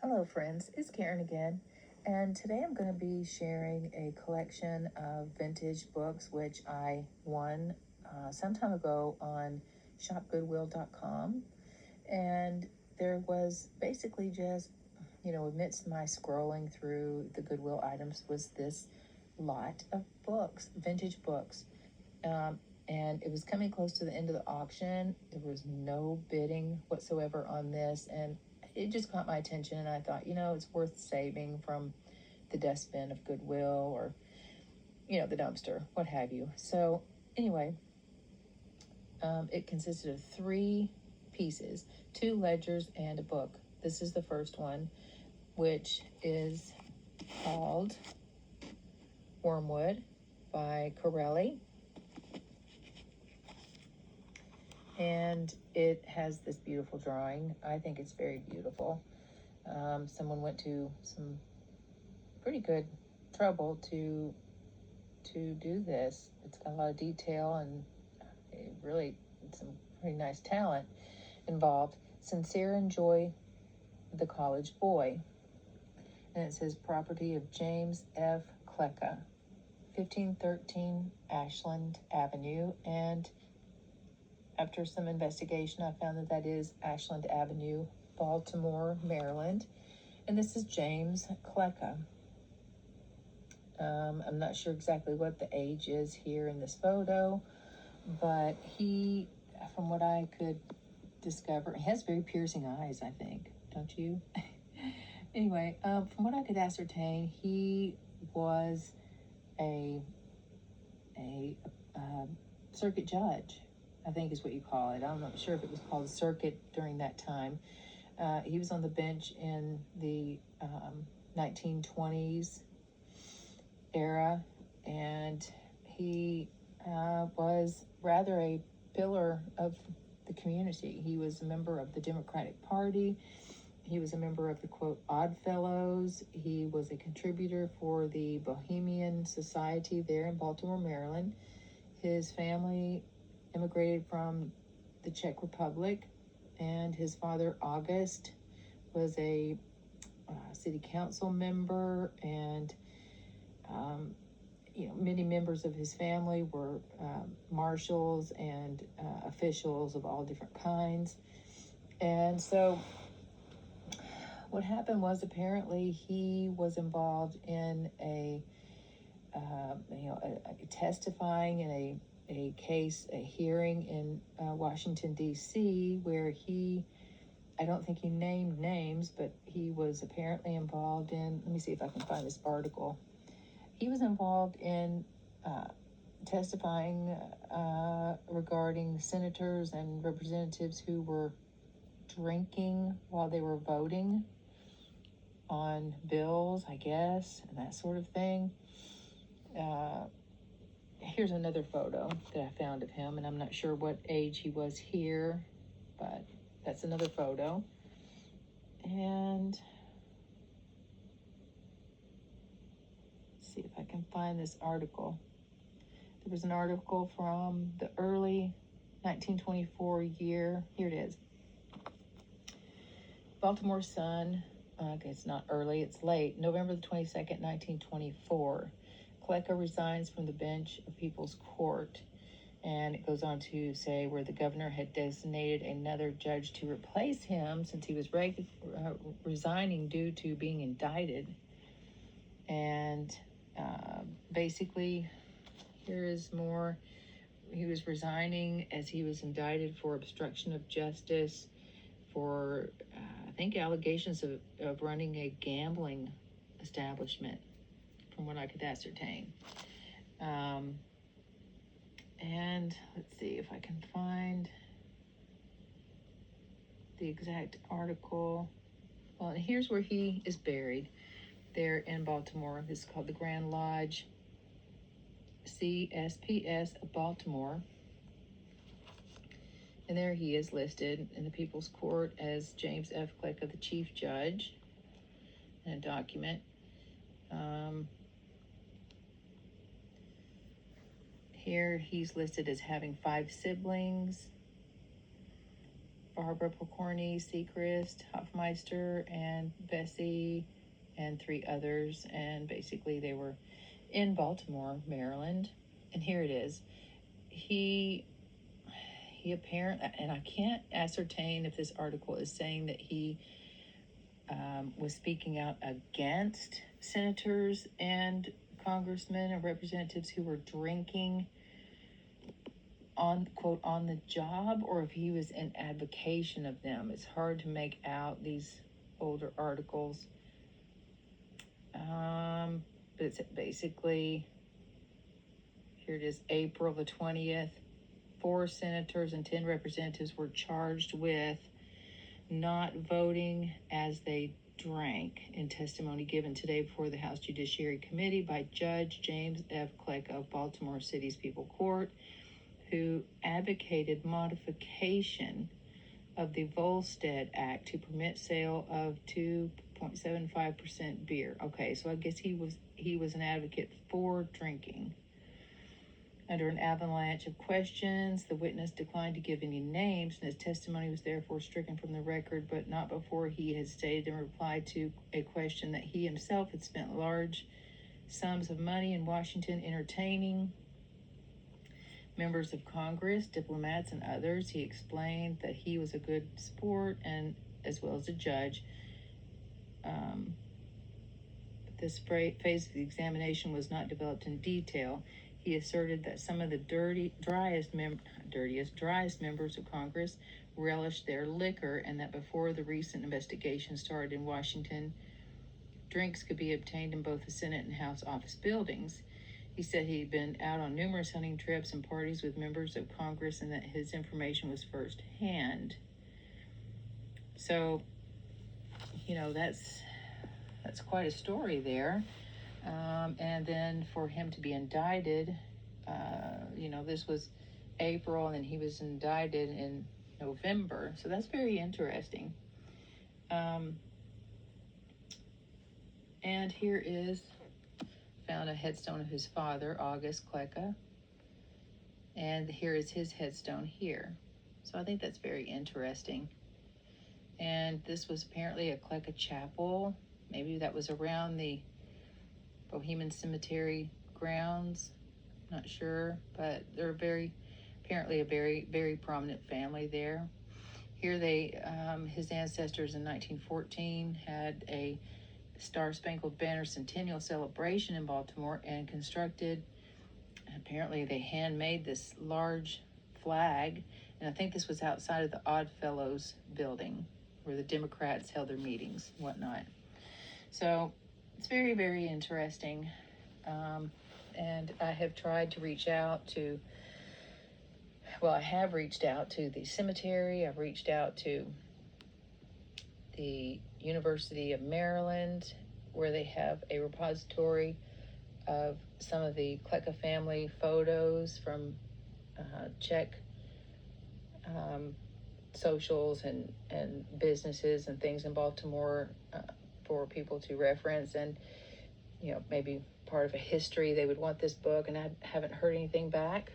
Hello friends, it's Karen again, and today I'm going to be sharing a collection of vintage books which I won some time ago on shopgoodwill.com. And there was basically just, amidst my scrolling through the Goodwill items was this lot of books, vintage books. And it was coming close to the end of the auction. There was no bidding whatsoever on this, and it just caught my attention, and I thought, it's worth saving from the dustbin of Goodwill or, the dumpster, what have you. So anyway, it consisted of 3 pieces, 2 ledgers and a book. This is the first one, which is called Wormwood by Carrie. And it has this beautiful drawing. I think it's very beautiful. Someone went to some pretty good trouble to do this. It's got a lot of detail and really some pretty nice talent involved. Sincere and Joy, the College Boy. And it says property of James F. Klecka, 1513 Ashland Avenue. And after some investigation, I found that is Ashland Avenue, Baltimore, Maryland. And this is James Klecka. I'm not sure exactly what the age is here in this photo, but he, from what I could discover, he has very piercing eyes, I think, don't you? Anyway, from what I could ascertain, he was a circuit judge, I think is what you call it. I'm not sure if it was called a circuit during that time. He was on the bench in the 1920s era, and he was rather a pillar of the community. He was a member of the Democratic Party. He was a member of the, quote, Odd Fellows. He was a contributor for the Bohemian Society there in Baltimore, Maryland. His family immigrated from the Czech Republic, and his father, August, was a city council member, and many members of his family were marshals and officials of all different kinds. And so what happened was, apparently he was involved in testifying in a case, a hearing in Washington, D.C., where I don't think he named names, but he was apparently involved in, let me see if I can find this article. He was involved in testifying regarding senators and representatives who were drinking while they were voting on bills, I guess, and that sort of thing. Here's another photo that I found of him, and I'm not sure what age he was here, but that's another photo. And let's see if I can find this article. There was an article from the early 1924 year. Here it is. Baltimore Sun. Okay, it's not early, it's late. November the 22nd, 1924. Klecka resigns from the bench of People's Court. And it goes on to say where the governor had designated another judge to replace him since he was resigning due to being indicted. And basically, here is more. He was resigning as he was indicted for obstruction of justice, for I think allegations of running a gambling establishment, from what I could ascertain. And let's see if I can find the exact article. Well, and here's where he is buried, there in Baltimore. This is called the Grand Lodge, CSPS of Baltimore. And there he is listed in the People's Court as James F. Klecka, the Chief Judge, in a document. Here he's listed as having 5 siblings, Barbara Porkorny, Seacrest, Hoffmeister, and Bessie, and 3 others. And basically they were in Baltimore, Maryland. And here it is. He apparently, and I can't ascertain if this article is saying that he was speaking out against senators and congressmen and representatives who were drinking on, quote, on the job, or if he was in advocation of them. It's hard to make out these older articles. But it's basically, here it is, April the 20th. 4 senators and 10 representatives were charged with not voting as they drank in testimony given today before the House Judiciary Committee by Judge James F. Klecka of Baltimore City's People Court, who advocated modification of the Volstead Act to permit sale of 2.75% beer. Okay, so I guess he was an advocate for drinking. Under an avalanche of questions, the witness declined to give any names, and his testimony was therefore stricken from the record, but not before he had stated in reply to a question that he himself had spent large sums of money in Washington entertaining members of Congress, diplomats, and others. He explained that he was a good sport and as well as a judge. This phase of the examination was not developed in detail. He asserted that some of the driest members of Congress relished their liquor, and that before the recent investigation started in Washington, drinks could be obtained in both the Senate and House office buildings. He said he'd been out on numerous hunting trips and parties with members of Congress, and that his information was firsthand. So, that's quite a story there. And then for him to be indicted, this was April, and then he was indicted in November. So that's very interesting. And here is, found a headstone of his father, August Klecka. And here is his headstone here. So I think that's very interesting. And this was apparently a Klecka chapel. Maybe that was around the Bohemian Cemetery grounds. Not sure, but they're apparently a very, very prominent family there. Here his ancestors in 1914 had a Star-Spangled Banner Centennial celebration in Baltimore and apparently they handmade this large flag, and I think this was outside of the Odd Fellows building where the Democrats held their meetings and whatnot. So it's very, very interesting. And I have tried to reach out to, I have reached out to the cemetery. I've reached out to the University of Maryland, where they have a repository of some of the Klecka family photos from Czech socials and businesses and things in Baltimore for people to reference, and maybe part of a history. They would want this book, and I haven't heard anything back.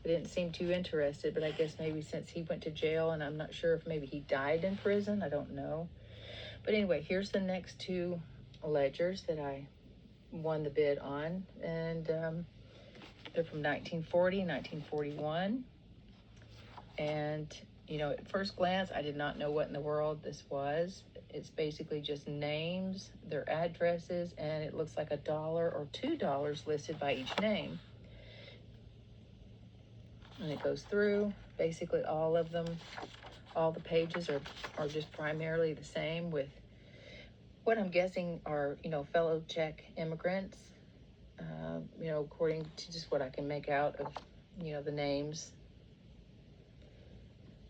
They didn't seem too interested, but I guess maybe since he went to jail, and I'm not sure if maybe he died in prison, I don't know. But anyway, here's the next 2 ledgers that I won the bid on, and they're from 1940 and 1941. And at first glance, I did not know what in the world this was. It's basically just names, their addresses, and it looks like $1 or $2 listed by each name. And it goes through basically all of them. All the pages are just primarily the same, with what I'm guessing are, fellow Czech immigrants, according to just what I can make out of, the names.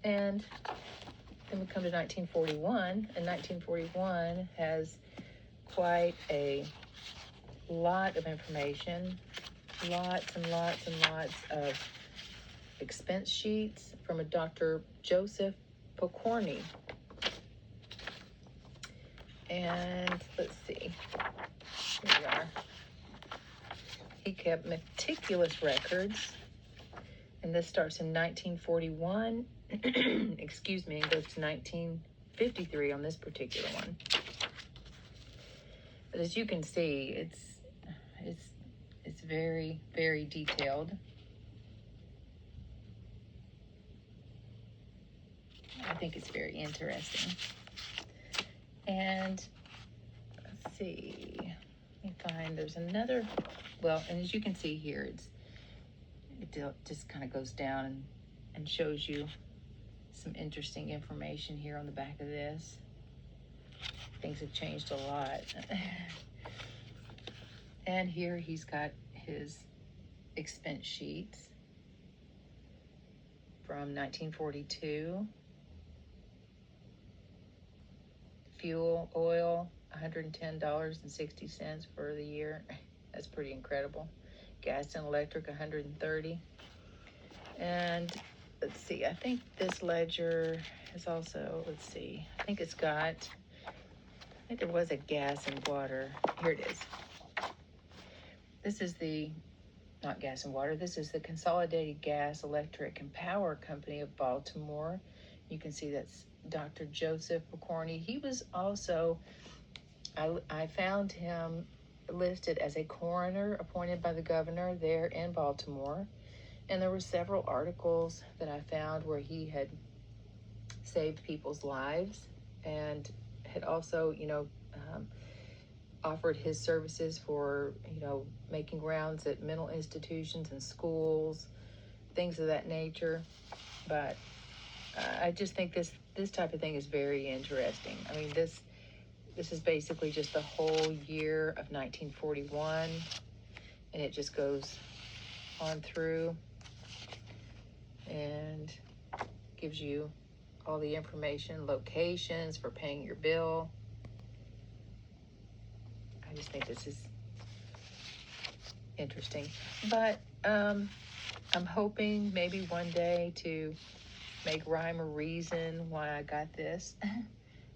And then we come to 1941, and 1941 has quite a lot of information, lots and lots and lots of expense sheets from a Dr. Joseph Porkorny. And let's see, here we are. He kept meticulous records, and this starts in 1941 excuse me, and goes to 1953 on this particular one. But as you can see, it's very, very detailed. I think it's very interesting. And let's see, let me find, there's another, well, and as you can see here, it just kind of goes down and shows you some interesting information here on the back of this. Things have changed a lot. And here he's got his expense sheets from 1942. Fuel, oil, $110.60 for the year. That's pretty incredible. Gas and electric, $130. And let's see, I think this ledger is also, let's see, I think there was a gas and water. Here it is. This is not gas and water, this is the Consolidated Gas, Electric, and Power Company of Baltimore. You can see that's Dr. Joseph Porkorny. He was also, I found him listed as a coroner appointed by the governor there in Baltimore. And there were several articles that I found where he had saved people's lives and had also, offered his services for, making rounds at mental institutions and schools, things of that nature. But I just think this type of thing is very interesting. I mean, this is basically just the whole year of 1941, and it just goes on through and gives you all the information, locations for paying your bill. I just think this is interesting. But I'm hoping maybe one day to make rhyme or reason why I got this.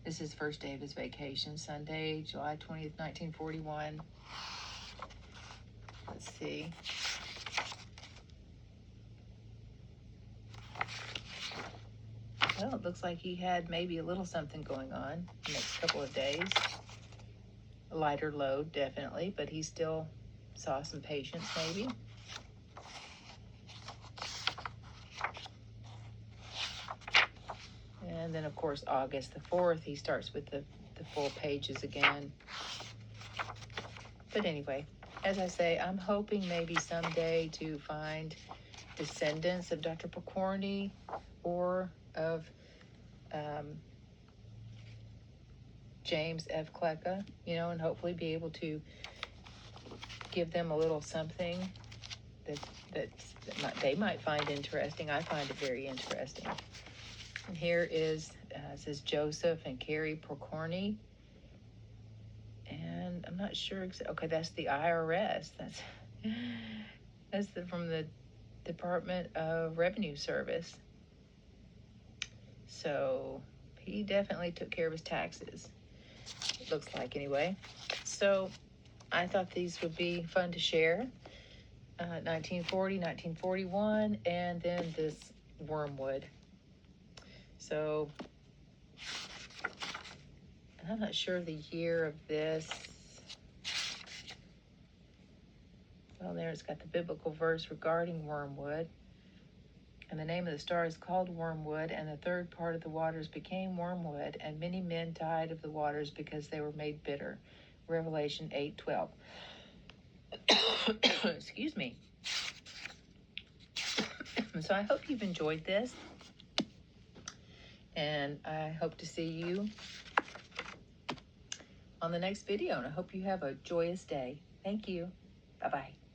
This is first day of his vacation, Sunday, July 20th, 1941. Let's see. Well, it looks like he had maybe a little something going on the next couple of days. A lighter load, definitely, but he still saw some patients, maybe. And then, of course, August the 4th, he starts with the full pages again. But anyway, as I say, I'm hoping maybe someday to find descendants of Dr. Porkorny or of James F. Klecka, and hopefully be able to give them a little something that they might find interesting. I find it very interesting. And here is, it says Joseph and Carrie Porkorny. And I'm not sure, okay, that's the IRS. That's from the Department of Revenue Service. So he definitely took care of his taxes, it looks like, anyway. So I thought these would be fun to share. 1940, 1941, and then this wormwood. So I'm not sure the year of this. Well, there it's got the biblical verse regarding wormwood. And the name of the star is called Wormwood, and the third part of the waters became wormwood, and many men died of the waters because they were made bitter. Revelation 8:12. Excuse me. So I hope you've enjoyed this, and I hope to see you on the next video, and I hope you have a joyous day. Thank you. Bye-bye.